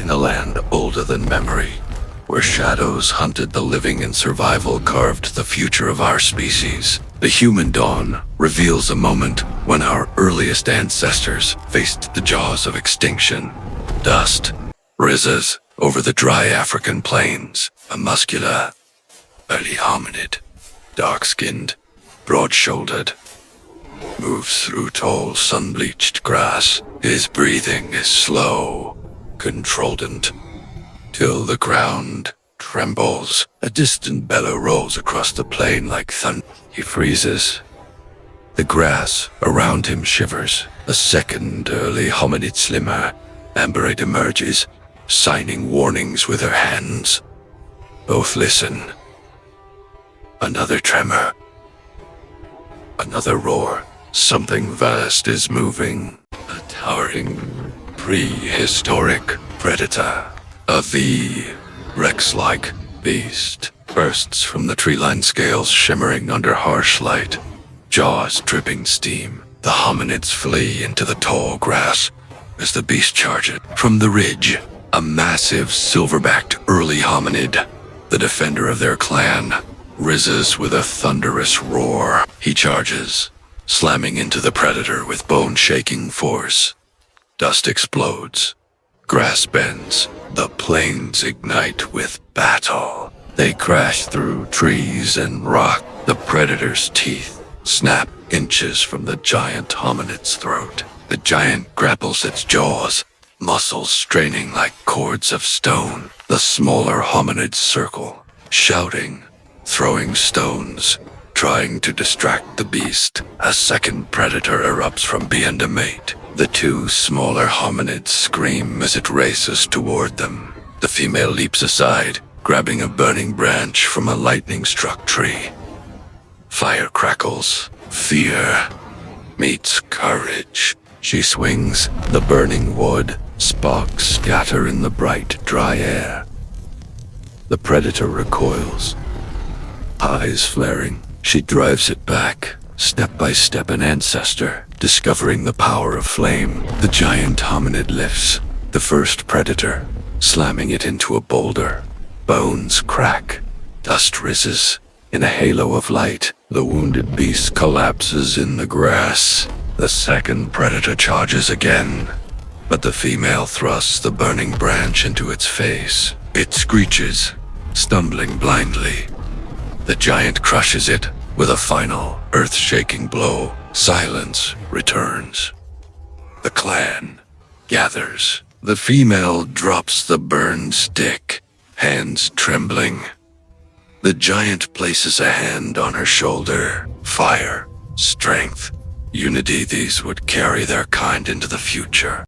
in a land older than memory, where shadows hunted the living and survival carved the future of our species. The human dawn reveals a moment when our earliest ancestors faced the jaws of extinction. Dust rises over the dry African plains. A muscular, early hominid, dark-skinned, broad-shouldered, moves through tall, sun-bleached grass. His breathing is slow, controlled, till the ground trembles. A distant bellow rolls across the plain like thunder. He freezes. The grass around him shivers. A second early hominid slimmer, Amberite emerges, signing warnings with her hands. Both listen. Another tremor. Another roar. Something vast is moving. A towering, prehistoric predator. A V-Rex-like beast bursts from the tree-lined scales shimmering under harsh light. Jaws dripping steam. The hominids flee into the tall grass as the beast charges. From the ridge, a massive silver-backed early hominid, the defender of their clan, rises with a thunderous roar. He charges, slamming into the predator with bone-shaking force. Dust explodes. Grass bends. The plains ignite with battle. They crash through trees and rock. The predator's teeth snap inches from the giant hominid's throat. The giant grapples its jaws, muscles straining like cords of stone. The smaller hominids circle, shouting, throwing stones, trying to distract the beast. A second predator erupts from beyond a mate. The two smaller hominids scream as it races toward them. The female leaps aside, grabbing a burning branch from a lightning-struck tree. Fire crackles. Fear meets courage. She swings the burning wood. Sparks scatter in the bright, dry air. The predator recoils, eyes flaring. She drives it back, step by step, an ancestor, discovering the power of flame. The giant hominid lifts the first predator, slamming it into a boulder. Bones crack, dust rises. In a halo of light, the wounded beast collapses in the grass. The second predator charges again, but the female thrusts the burning branch into its face. It screeches, stumbling blindly. The giant crushes it with a final, earth-shaking blow. Silence returns. The clan gathers. The female drops the burned stick, hands trembling. The giant places a hand on her shoulder. Fire, strength, unity, these would carry their kind into the future.